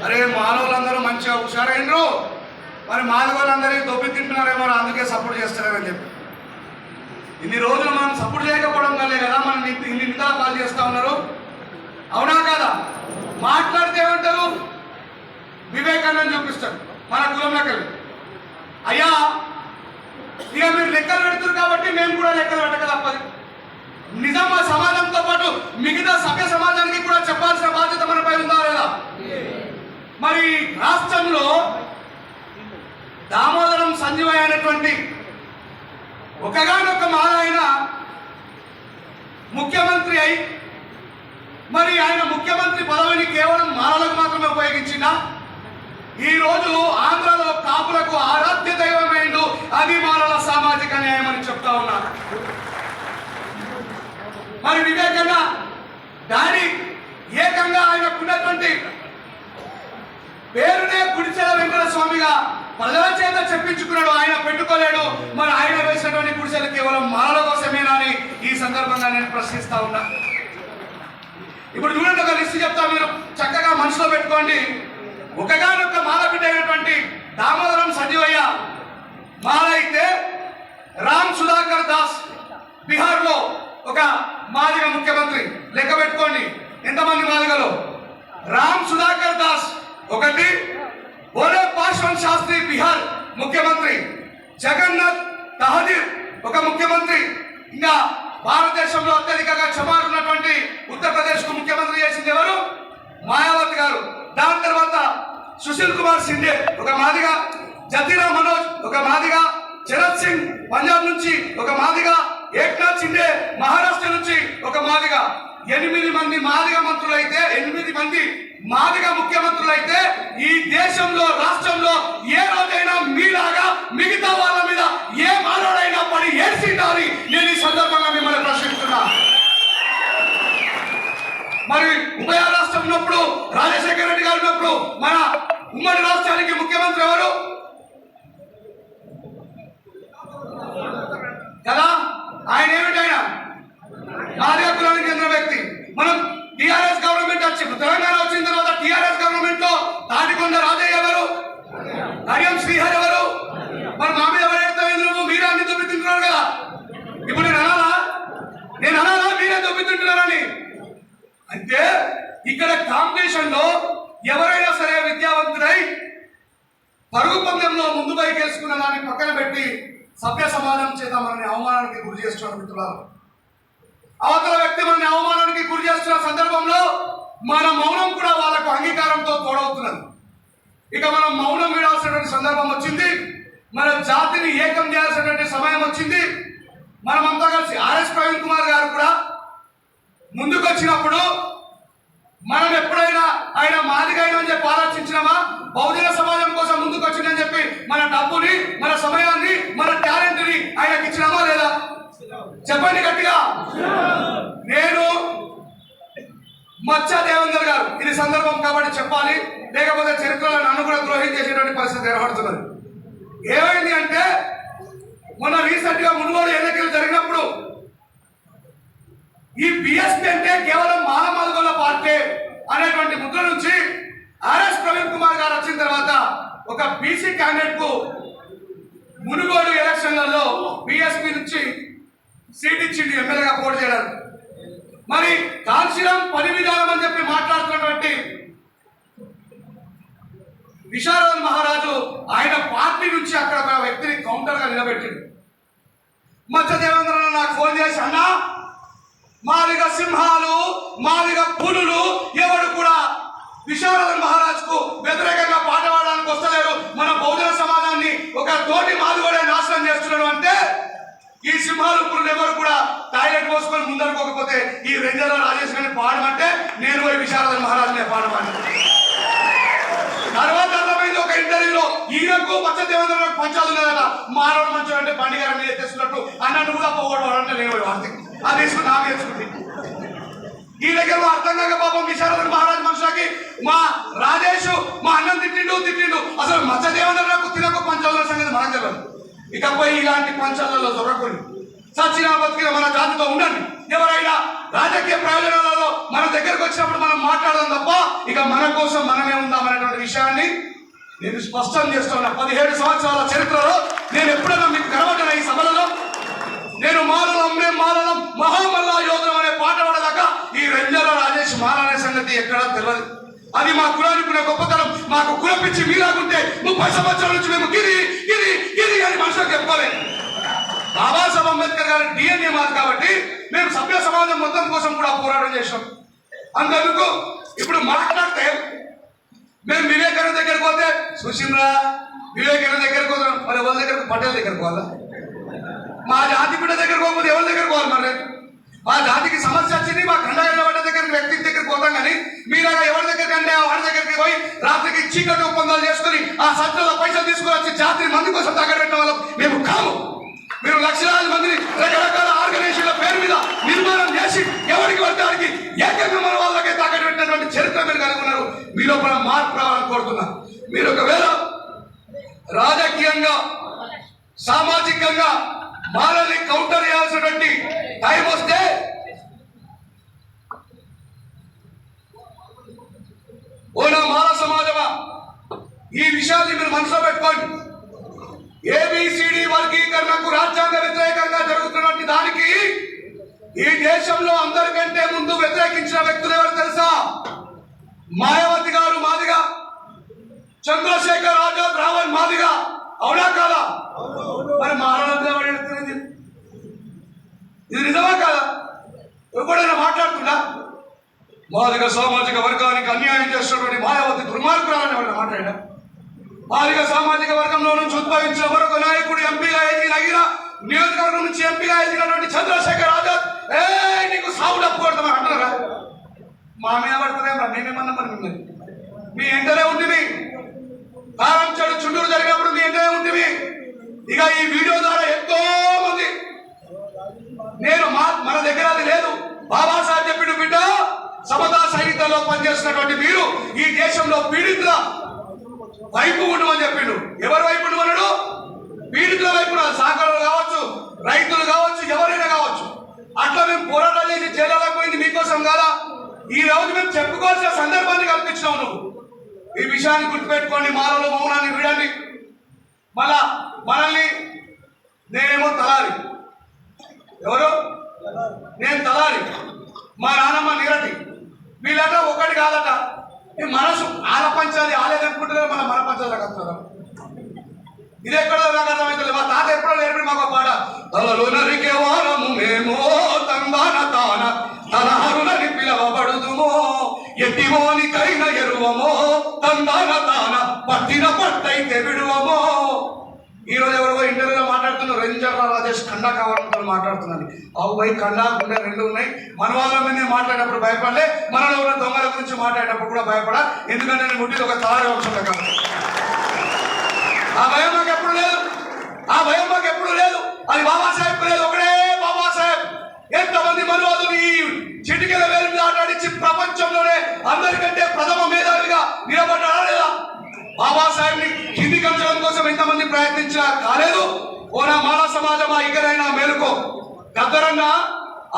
అరే మానవులందరూ మంచిగా హుషారైనరు, మరి మాదిగోళ్ళందరినీ దొబ్బి తింటున్నారేమో, అందుకే సపోర్ట్ చేస్తారని చెప్పి ఇన్ని రోజులు మనం సపోర్ట్ చేయకపోవడం వల్లే కదా మనం ఇన్ని నిందల పాలు చేస్తూ ఉన్నారు. అవునా కదా? మాట్లాడితే ఏమంటారు? వివేకానంద చూపిస్తారు మన కులంలోకి వెళ్ళి. అయ్యా ఇక మీరు లెక్కలు పెడుతున్నారు కాబట్టి మేము కూడా లెక్కలు పెట్టక తప్పదు. నిజంగా సమాజంతో పాటు మిగతా సభ్య సమాజానికి కూడా చెప్పాల్సిన బాధ్యత మనపై ఉందా లేదా? మరి రాష్ట్రంలో దామోదరం సంజీవయ్య అనేటువంటి ఒకగానొక మాలైన ముఖ్యమంత్రి అయి, మరి ఆయన ముఖ్యమంత్రి పదవిని కేవలం మాలలకు మాత్రమే ఉపయోగించిందా? ఈరోజు ఆంధ్రలో కాపులకు ఆరాధ్య దైవమైండు, అది మాలల సామాజిక న్యాయం అని చెప్తా ఉన్నారు. మరి వివేకన్న దాని ఏకంగా ఆయనకున్నటువంటి పేరునే గుడిచెల వెంకట స్వామిగా ప్రజల చేత చెప్పించుకున్నాడు. ఆయన పెట్టుకోలేడు. మరి ఆయన వేసినటువంటి గుడిచెలు కేవలం మాలల కోసమేనా అని ఈ సందర్భంగా నేను ప్రశ్నిస్తా ఉన్నా. ఇప్పుడు చూడండి, ఒక లిస్ట్ చెప్తా, మీరు చక్కగా మనసులో పెట్టుకోండి. ఒకగానొక్క మాల బిడ్డ అయినటువంటి దామోదరం సంజీవయ్య మాల అయితే, రామ్ సుధాకర్ దాస్ బీహార్లో ఒక మాదిగ ముఖ్యమంత్రి. లెక్క పెట్టుకోండి ఎంతమంది మాదిగలు. రామ్ సుధాకర్ దాస్ ఒకటి, బోలే పాశ్వన్ శాస్త్రి బీహార్ ముఖ్యమంత్రి, జగన్నాథ్ తహదీర్ ఒక ముఖ్యమంత్రి. ఇంకా భారతదేశంలో అత్యధికంగా చమారున్నటువంటి ఉత్తరప్రదేశ్ కు ముఖ్యమంత్రి చేసింది ఎవరు? మాయావతి గారు. దాని తర్వాత సుశీల్ కుమార్ సిండే ఒక మాదిగా, జతీరా మనోజ్ ఒక మాదిగా, చరత్ సింగ్ పంజాబ్ నుంచి ఒక మాదిగా, ఏక్నాథ్ సిండే మహారాష్ట్ర నుంచి ఒక మాదిగా. 8 మంది మాదిగ మంత్రులైతే, 8 మంది మాదిగ ముఖ్యమంత్రులైతే ఈ దేశంలో రాష్ట్రంలో ఏ రోజైనా మీలాగా మిగతా వాళ్ళ మీద ఏ మానవుడైనా పడి ఏడ్చిండాలి? నేను ఈ సందర్భంగా మిమ్మల్ని ప్రశ్నిస్తున్నా. మరి ఉభయ రాష్ట్రం ఉన్నప్పుడు, రాజశేఖర రెడ్డి గారు ఉన్నప్పుడు మన ఉమ్మడి రాష్ట్రానికి ముఖ్యమంత్రి ఎవరు కదా? ఆయన ఏమిటి? ఆయన మాదిగ కులానికి చెందిన వ్యక్తి. మనం టిఆర్ఎస్ గవర్నమెంట్ వచ్చి తెలంగాణ వచ్చిన తర్వాత టిఆర్ఎస్ గవర్నమెంట్ లో తాటికొండ రాజయ్య ఎవరు? కడియం శ్రీహరి ఎవరు? మరి మా మీద ఎవరు? నువ్వు మీరే అన్ని దొబ్బితుంటున్నారు కదా. ఇప్పుడు నేను అనాలా మీరే దొబ్బితుంటున్నారని? అంటే ఇక్కడ కాంపిటీషన్ లో ఎవరైనా సరే విద్యావంతుడై పరుగు పందెంలో ముందు పైకి వేసుకున్న దాన్ని పక్కన పెట్టి సభ్య సమాజం చేత మనల్ని అవమానానికి గురి చేస్తున్నారు మిత్రులారు. అవతల వ్యక్తి మనల్ని అవమానానికి గురి చేస్తున్న సందర్భంలో మన మౌనం కూడా వాళ్ళకు అంగీకారంతో తోడవుతున్నది. ఇక మనం మౌనం వీడాల్సినటువంటి సందర్భం వచ్చింది. మన జాతిని ఏకం చేయాల్సినటువంటి సమయం వచ్చింది. మనమంతా కలిసి ఆర్ఎస్ ప్రవీణ్ కుమార్ గారు కూడా ముందుకు వచ్చినప్పుడు మనం ఎప్పుడైనా ఆయన మాదిగైన అని చెప్పి ఆలోచించినామా? బహుజన సమాజం కోసం ముందుకు వచ్చిందని చెప్పి మన డబ్బుని, మన సమయాన్ని, మన టాలెంట్ ని ఆయనకి ఇచ్చినామా లేదా? చెప్పండి గట్టిగా. నేను మచ్చ దేవేందర్ గారు, ఇది సందర్భం కాబట్టి చెప్పాలి, లేకపోతే చరిత్రలో నన్ను కూడా ద్రోహం చేసేటువంటి పరిస్థితి ఏర్పడుతున్నది. ఏమైంది అంటే, మొన్న రీసెంట్ గా మునుగోడు ఎన్నికలు జరిగినప్పుడు ఈ బిఎస్పీ అంటే కేవలం మాలమాదిగోళ్ళ పార్టీ అనేటువంటి ముద్ర నుంచి ఆర్ఎస్ ప్రవీణ్ కుమార్ గారు వచ్చిన తర్వాత ఒక బీసీ క్యాండిడేట్ కు మునుగోడు ఎలక్షన్లలో బిఎస్పీ నుంచి సీట్ ఇచ్చింది ఎమ్మెల్యేగా పోటీ చేయడానికి. మరి కాల్షియం పని విధానం అని చెప్పి మాట్లాడుతున్నటువంటి విశారదన్ మహారాజు ఆయన పార్టీ నుంచి అక్కడ ఒక వ్యక్తిని కౌంటర్ గా నిలబెట్టింది. మచ్చ దేవేంద్ర నాకు ఫోన్ చేసి, అన్నా మాదిగ సింహాలు, మాదిగ పులులు ఎవరు కూడా విశారదన్ మహారాజుకు వ్యతిరేకంగా పాట పాడడానికి వస్తలేరు, మన బహుజన సమాజాన్ని ఒక తోటి మాదిగోడే నాశనం చేస్తున్నాడు అంటే ఈ సింహాలు పులులు ఎవరు కూడా టాయిలెట్ పోసుకొని ముందనుకోకపోతే ఈ రెంజర్ల రాజేష్ గారిని పాడమంటే నేను పోయి విశారదన్ మహారాజునే పాడమని. తర్వాత అర్థమైంది ఒక ఇంటర్వ్యూలో, ఈయనకు మచ్చ దేవేంద్ర పంచాలు ఉన్నదట. మానవుడు మంచం అంటే బండి గారి మీద తెస్తున్నట్టు అన్న నువ్వు కూడా పోగొట్టు అంటే నేను వార్త అది వేసుకుని నాకు వేసుకుంది. ఈ దగ్గర అర్థం కాక పాపం విశారదన్ మహారాజ్ మనుషులకి మా రాజేష్ మా అన్నం తిట్టిండు. అసలు మచ్చ దేవేంద్రకు తినకు పంచాల సంగతి మనకు తెలియదు. ఇకపై ఇలాంటి పంచాలలో దొరకకుండా సచ్చినా బతికిన మన జాతితో ఉండండి. ఎవరైనా రాజకీయ ప్రయోజనాలలో మన దగ్గరకు వచ్చినప్పుడు మనం మాట్లాడడం తప్ప ఇక మన కోసం మనమే ఉందామనేటువంటి విషయాన్ని నేను స్పష్టం చేస్తున్నా. 17 సంవత్సరాల చరిత్రలో నేను ఎప్పుడైనా మీకు కనబడ్డాను ఈ సభలలో? నేను మాలలం మేము మాలలం మహామల్లా యోధనం అనే పాట పాడదాకా ఈ రంజాల రాజేష్ మాల అనే సంగతి ఎక్కడా తెలియదు. అది మా కులానికి ఉన్న గొప్పతనం. మాకు కులపిచ్చి మీలాగుంటే 30 సంవత్సరాల నుంచి మేము గిరి గిరి గిరి అని మనుషులకు చెప్పుకోలేదు. బాబాసాహెబ్ అంబేద్కర్ గారి DNA మాది కాబట్టి మేము సభ్య సమాజం మొత్తం కోసం కూడా పోరాటం చేసాం. అందుకు ఇప్పుడు మాట్లాడితే మేము వివేకానంద దగ్గరికి పోతే సుశీమ్రా వివేకానంద దగ్గరికి పోతాం, మరి ఎవరి దగ్గరకు? పటేల్ దగ్గరకు పోవాలా? మా జాతి బిడ్డ దగ్గరకు పోకపోతే ఎవరి దగ్గరకు పోవాలి? మరి మా జాతికి సమస్య వచ్చింది, మా ఖండాగండ బిడ్డ దగ్గరికి వ్యక్తి దగ్గరికి పోతాం. కానీ మీలాగా ఎవరి దగ్గరికి అంటే వాడి దగ్గరికి పోయి రాత్రికి చీకటి ఒప్పందాలు చేసుకుని ఆ సంస్థల పైసలు తీసుకుని వచ్చి జాతి మంది కోసం తగ్గబెట్టిన వాళ్ళం మేము కాము. మీరు లక్షలాది మందిని రకరకాల ఆర్గనైజేషన్ల పేరు మీద నిర్మాణం చేసి ఎవరికి వారికి ఏకంగా మన వాళ్ళకే తాకట్టు పెట్టినటువంటి చరిత్ర మీరు కలిగి ఉన్నారు. మీ లోపల మార్పు రావాలని కోరుతున్నా. మీరు ఒకవేళ రాజకీయంగా సామాజికంగా మాలని కౌంటర్ చేయాల్సినటువంటి టైం వస్తే ఓనా మాల సమాజమా ఈ విషయాన్ని మీరు మనసులో పెట్టుకోండి. ABCD వర్గీకరణకు రాజ్యాంగ వ్యతిరేకంగా జరుగుతున్నటువంటి దానికి ఈ దేశంలో అందరికంటే ముందు వ్యతిరేకించిన వ్యక్తులు ఎవరు తెలుసా? మాయావతి గారు మాదిగా, చంద్రశేఖర్ ఆజాద్ రావణ్ మాదిగా. అవునా కాదా? మరి మారలేదు, ఇది నిజమా కాదా? ఎప్పుడైనా మాట్లాడుతున్నా మాదిగ సామాజిక వర్గానికి అన్యాయం చేస్తున్నటువంటి మాయావతి దుర్మార్గురాలని ఎవరైనా మాట్లాడా? మాదిగ సామాజిక వర్గంలో నుంచి ఉద్భవించిన మరొక నాయకుడు ఎంపీగా ఎదిగిన నియోజకవర్గం నుంచి ఎంపీగా ఎదిగినటువంటి చంద్రశేఖర్ ఆజాద్ నీకు సాగు డప్పు కొడతామని అంటున్నారా? మా మీద పడుతుందేమో, మేమేమన్నా మరి మిమ్మల్ని మీ ఎంటనే ఉంటుంది. కారం చెడు చుండూరు జరిగినప్పుడు మీ ఎంటనే ఉంటుంది. ఇక ఈ వీడియో ద్వారా ఎంతో మంది నేను మన దగ్గర అది లేదు. బాబాసాహెబ్ చెప్పిన బిడ్డ సమతా సైనికుల్లో పనిచేస్తున్నటువంటి మీరు ఈ దేశంలో పీడితుల వైపు ఉండమని చెప్పిండు. ఎవరి వైపు ఉండమన్నాడు? పీడితుల వైపు. సాగరులు కావచ్చు, రైతులు కావచ్చు, ఎవరైనా కావచ్చు. అట్లా మేము పోరాటాలు చేసి జైలులోకి పోయింది మీకోసం కాదా? ఈ రోజు మేము చెప్పుకోవాల్సిన సందర్భాన్ని కల్పించినావు నువ్వు. ఈ విషయాన్ని గుర్తుపెట్టుకోండి. మాలలో మౌనాన్ని వీడండి. మళ్ళా మనల్ని నేనేమో తలారి, ఎవరు? నేను తలారి, మా నాన్నమ్మ నిరటి. వీళ్ళట ఒకటి కాదట. ఈ మనసు ఆల పంచాలి ఆలేదనుకుంటున్నారు, మన పంచాలకు వస్తున్నారు. ఇది ఎక్కడో నాకు అర్థమవుతుంది. మా తాత ఎప్పుడో నేర్పి మాకు పాట తలలో నరికే వారము మేము తందాన తాన తలహరులని పిలవబడుదుమో ఎట్టివోనికైన ఎరువమో తందాన తాన పట్టిన పట్టయితే విడువమో. ఈ రోజు ఎవరో ఇంటర్వ్యూలో మాట్లాడుతున్నారు, రంజర్ల రాజేష్ ఖండా కావాలంతో మాట్లాడుతున్నాను. అవి ఖండా గుండె రెండు ఉన్నాయి. మన వాళ్ళ మీద మాట్లాడినప్పుడు భయపడలే, మనలో ఉన్న దొంగల గురించి మాట్లాడినప్పుడు కూడా భయపడా. ఎందుకంటే నేను ముట్టిది ఒక తలారి వంశంలో కాబట్టి. ఆ భయం మాకు ఎప్పుడు లేదు, ఆ భయం మాకు ఎప్పుడు లేదు. అది బాబాసాహెబ్ లేదు, ఒకడే బాబాసాహెబ్. ఎంతమంది మనువాదులు ఈ చిటికెల వేలు మీద ఆటాడించి ప్రపంచంలోనే అందరికంటే ప్రథమ మేధావిగా నిలబడ్డారా లేదా? బాబాసాహెబ్ని కింది కంచడం కోసం ఎంతమంది ప్రయత్నించినా కాలేదు. ఓనా మాల సమాజమా ఇకనైనా మేలుకో. గద్దరన్న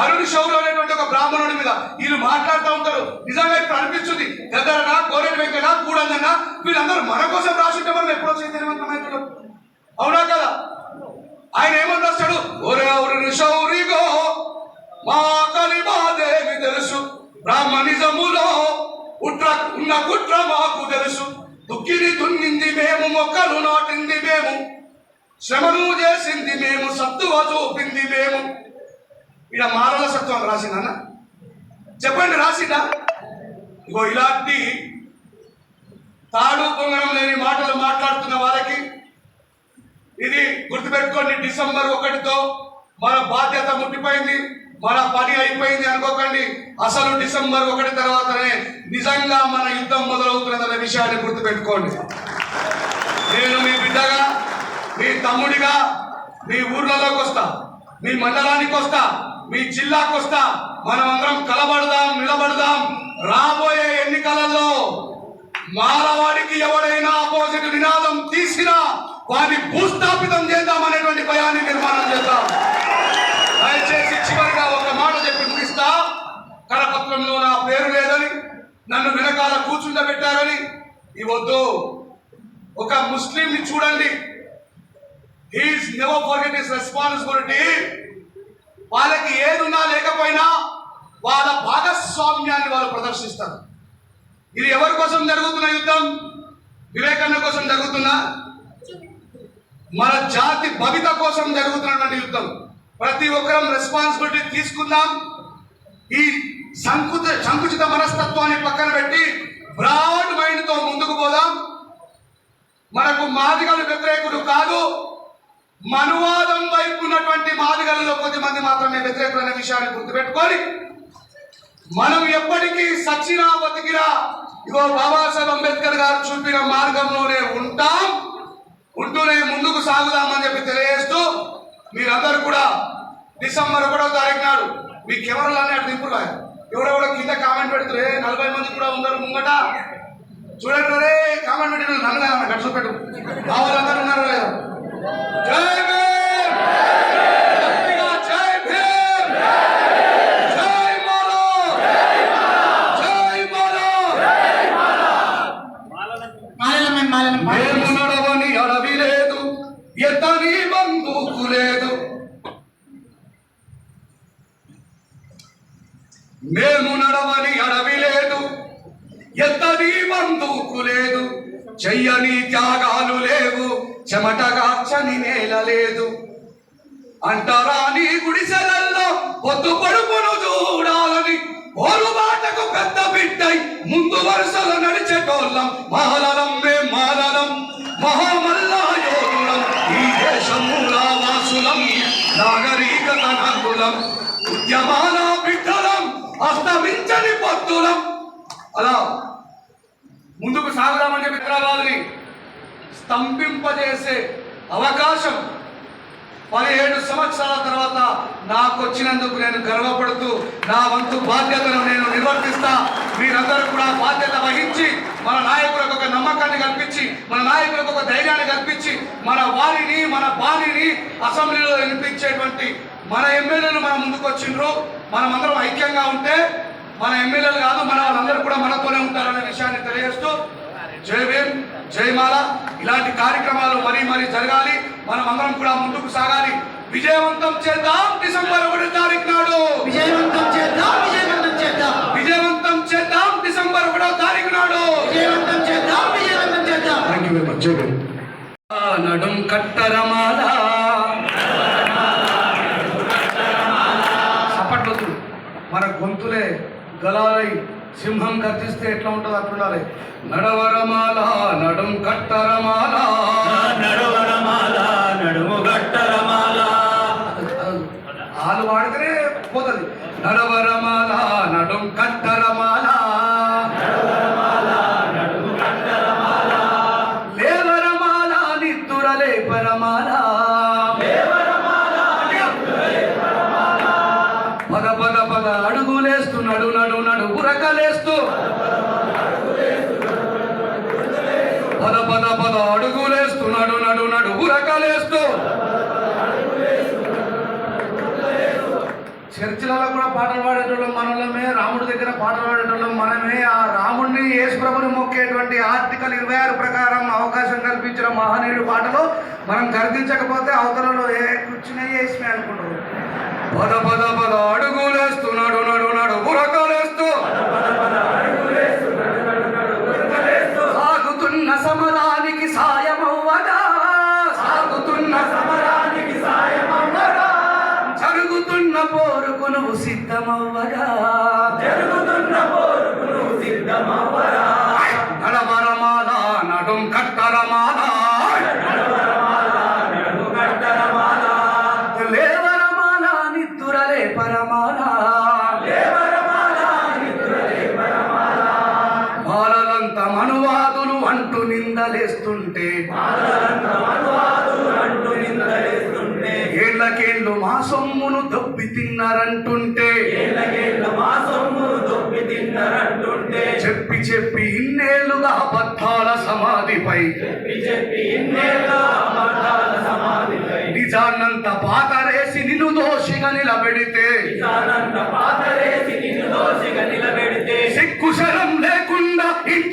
అరుణ్ శౌరు అనేటువంటి ఒక బ్రాహ్మణుడి మీద వీళ్ళు మాట్లాడుతూ ఉంటారు. నిజంగా ఇప్పుడు అనిపిస్తుంది, గద్దరన్న, కోరెటి వెంకన్న, కూడందన్న వీళ్ళందరూ మన కోసం రాసుంటే మనం ఎప్పుడో చైతన్యవంతమవుతాడు. అవునా కదా? ఆయన ఏమని రాస్తాడు? ఒరే అరుణ్ శౌరిగో మా కలిమాదేవి తెలుసు, బ్రాహ్మణిజములో ఉన్న కుట్ర మాకు తెలుసు. దుక్కిని దున్నింది మేము, మొక్కలు నాటింది మేము, శ్రమను చేసింది మేము, సత్తువ చూపింది మేము. ఇక మానవ సత్వం రాసిందన్న చెప్పండి, రాసిందా? ఇగో ఇలాంటి తాడు పొంగడం లేని మాటలు మాట్లాడుతున్న వాళ్ళకి ఇది గుర్తుపెట్టుకోండి. డిసెంబర్ 1తో మన బాధ్యత ముట్టిపోయింది, మన పని అయిపోయింది అనుకోకండి. అసలు డిసెంబర్ 1 తర్వాతనే నిజంగా మన యుద్ధం మొదలవుతున్నదనే విషయాన్ని గుర్తుపెట్టుకోండి. నేను మీ బిడ్డగా, మీ తమ్ముడిగా మీ ఊర్లలోకి వస్తా, మీ మండలానికి వస్తా, మీ జిల్లాకు వస్తా. మనం అందరం కలబడదాం, నిలబడదాం. రాబోయే ఎన్నికలలో మానవాడికి ఎవడైనా ఆపోజిట్ నినాదం తీసినా వారిని భూస్థాపితం చేద్దాం అనేటువంటి భయాన్ని నిర్మాణం చేద్దాం. దయచేసి చివరిగా ఒక మాట చెప్పి ముగిస్తా. కరపత్రంలో నా పేరు లేదని, నన్ను వెనకాల కూర్చుండబెట్టారని ఇవద్దు. ఒక ముస్లింని చూడండి, he is never forget his responsibility. వాళ్ళకి ఏదున్నా లేకపోయినా వాళ్ళ భాగస్వామ్యాన్ని వాళ్ళు ప్రదర్శిస్తారు. ఇది ఎవరి కోసం జరుగుతున్న యుద్ధం? వివేకానంద కోసం జరుగుతున్నా? మన జాతి భవిత కోసం జరుగుతున్నటువంటి యుద్ధం. ప్రతి ఒక్కరం రెస్పాన్సిబిలిటీ తీసుకుందాం. ఈ సంకుచిత మనస్తత్వాన్ని పక్కన పెట్టి బ్రాడ్ మైండ్ తో ముందుకు పోదాం. మనకు మాదిగలు వ్యతిరేకులు కాదు, మనువాదం వైపు ఉన్నటువంటి మాదిగలలో కొద్దిమంది మాత్రమే వ్యతిరేకులు అనే విషయాన్ని గుర్తుపెట్టుకొని మనం ఎప్పటికీ సచ్చినా బతికిరా ఇగో బాబాసాహెబ్ అంబేద్కర్ గారు చూపిన మార్గంలోనే ఉంటాం, ఉంటూనే ముందుకు సాగుదామని చెప్పి తెలియజేస్తూ, మీరందరూ కూడా డిసెంబర్ 1వ తారీఖు నాడు మీ కెమెరాలన్నీ అటు దింపురా. ఎవడెవడో కింద కామెంట్ పెడుతురే, 40 మంది కూడా ఉన్నారు ముంగట. చూడండి రే, కామెంట్ పెట్టి నన్ను కదా గట్టు పెట్టు, మా వాళ్ళందరూ ఉన్నారు లేదా? జై భీమ్, జై భీమ్, జై మాలో, జై మాలో. మేము నడవని అడవి లేదు, ఎత్తని బంధుకు లేదు. మేము నడవని అడవి లేదు, ఎత్తని బంధుకు లేదు. చెయ్యని త్యాగాలు లేవు, చెమటగార్చని నేల లేదు. అంటరాని గుడిసెలల్లో పొద్దు పడుపును చూడాలని ఓరుబాటకు పెద్ద బిడ్డై ముందు వరుసలో నడిచేటోళ్ళం. మాలలం మేం మాలలం, మహామల్లా యోధులం, ఈ దేశమూల వాసులం, నాగరికత నందులం, ఉద్యమాల బిడ్డలం, అస్తమించని పొత్తులం. అలా ముందుకు సాగుదామని చెప్పి హైదరాబాద్ని స్తంభింపజేసే అవకాశం 17 సంవత్సరాల తర్వాత నాకు వచ్చినందుకు నేను గర్వపడుతూ నా వంతు బాధ్యతను నేను నిర్వర్తిస్తా. మీరందరూ కూడా బాధ్యత వహించి మన నాయకులకు ఒక నమ్మకాన్ని కల్పించి, మన నాయకులకు ఒక ధైర్యాన్ని కల్పించి, మన వారిని మన బాణిని అసెంబ్లీలో వినిపించేటువంటి మన ఎమ్మెల్యేలు మన ముందుకు వచ్చిండ్రు. మనమందరం ఐక్యంగా ఉంటే మన ఎమ్మెల్యేలు కాదు, మన వాళ్ళందరూ కూడా మనతోనే ఉంటారనే విషయాన్ని తెలియజేస్తూ, జై భీమ్, జై మాల. ఇలాంటి కార్యక్రమాలు మరీ మరీ జరగాలి. మనం అందరం కూడా ముందుకు సాగాలి. విజయవంతం చేద్దాం డిసెంబర్ 1వ తారీఖు నాడు. విజయవంతం చేద్దాం, విజయవంతం చేద్దాం, విజయవంతం చేద్దాం డిసెంబర్ 1వ తారీఖు నాడు. విజయవంతం చేద్దాం, విజయవంతం చేద్దాం. Thank you very much. జై భీమ్. నడుం కట్టరమాల సపట్లు మన గొంతులే గలాలై సింహం గర్జిస్తే ఎట్లా ఉంటుందో అట్లుండాలి. నడవరమాల నడుం కట్టరమాల, నడవరమాల నడుము కట్టరమాల. ఆలు వాడితేనే పోతుంది. నడవరమాల నడుం కట్టరమాల, నడవరమాల నడుము కట్టరమాల. లేవరమాల నిద్దురలే పరమాల, లేవరమాల నిద్దురలే పరమాల. పద పద పద అడుగులేస్తూ నడు నడు నడు ఉరకలేస్తూ, పద పద పద అడుగులేస్తూ నడు నడు నడు ఉరకలేస్తూ. చర్చిలలో కూడా పాటలు పాడేటోళ్ళం మనమే, రాముడి దగ్గర పాటలు పాడేటోళ్ళం మనమే. ఆ రాముడిని యేసుప్రభుని మొక్కేటువంటి ఆర్టికల్ 26 ప్రకారం అవకాశం కల్పించిన మహనీయుడి పాటలో మనం గర్తించకపోతే అవతలలో ఏ కూర్చున్నాయి వేసినాయి అనుకుంటారు. పద పద పద అడుగులేస్తూ నడు నడు నడు ఉరకలేస్తూ, సాగుతున్న సమరానికి సాయమవ్వగా, సాగుతున్న సమరానికి సాయమవ్వగా, జరుగుతున్న పోరుకు నువ్వు సిద్ధమవ్వగా, జరుగుతున్న పోరుకు నువ్వు సిద్ధమవ్వరా. నడవరమాల నడుం కట్టరమాల, నడవరమాల నడుము కట్టరమాల. లేవరమాల నిద్దురలే పరమాల, లేవరమాల నిద్దురలే పరమాల. మాలలంత మనువాదులు అంటూ నిందలేస్తుంటే, మాలలంత మనువాదులు అంటూ నిందలేస్తుంటే, ఏళ్ళకేళ్ళు మా సొమ్మును దొబ్బి తిన్నారంటుంటే, ఏళ్ళకేళ్ళు మా సొమ్మును దొబ్బి తిన్నారంటుంటే, చెప్పి చెప్పి ఇన్నేళ్లుగా అబద్ధాల సమాధిపై, చెప్పి చెప్పి ఇన్నేళ్ళ అబద్ధాల సమాధిపై, నిజాన్నంత పాతరేసి నిన్ను దోషిగా నిలబెడితే, నిజానంత పాతరేసి నిన్ను దోషిగా నిలబెడితే, సిగ్గు శరం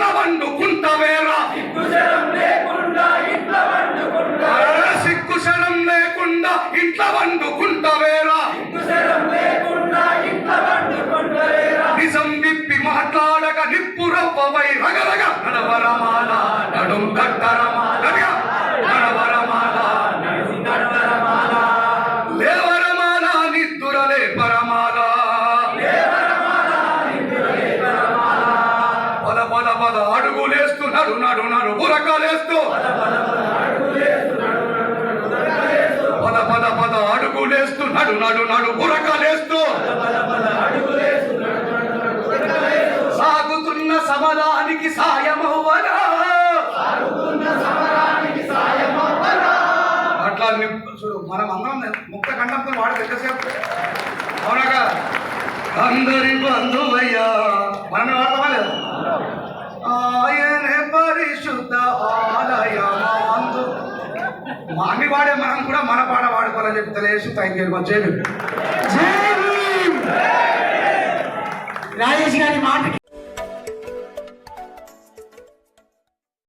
ఇంట్లో వండుకుంటవేరా సిగ్గుశరం లేకుండా ఇంట్లో వండుకుంటావేరా సిగ్గుశరం లేకుండా ఇంట్లో వండుకుంటవేరా సిగ్గుశరం లేకుండా ఇంట్లో వండుకుంటావేరా నిజం విప్పి మాట్లాడక నిప్పురవ్వవై రగరగ నడవరమాల నడుం కట్టరమాల నడవరమాల నడిసి కట్టరమాల లేవరమాల నిద్దురలే పరమాల పద పద పద అడుగులేస్తూ నడు నడు నడు ఉరకలేస్తూ పద పద పద అడుగులేస్తూ నడు నడు నడు ఉరకలేస్తూ సాగుతున్న సమరానికి సాయమవ్వరా అట్లా చూడు మనం అందరం ముక్త కంఠంతో వాడు ఎంతసేపు అవునగా అందరి బంధువయ్యా మనమే వాడతామా లేదా ఆయనే పరిశుద్ధ ఆలయమందు అన్ని వాడే మనం కూడా మన పాట వాడుకోవాలని చెప్పి తెలియజేసి thank you very much. Rajesh గారి మాట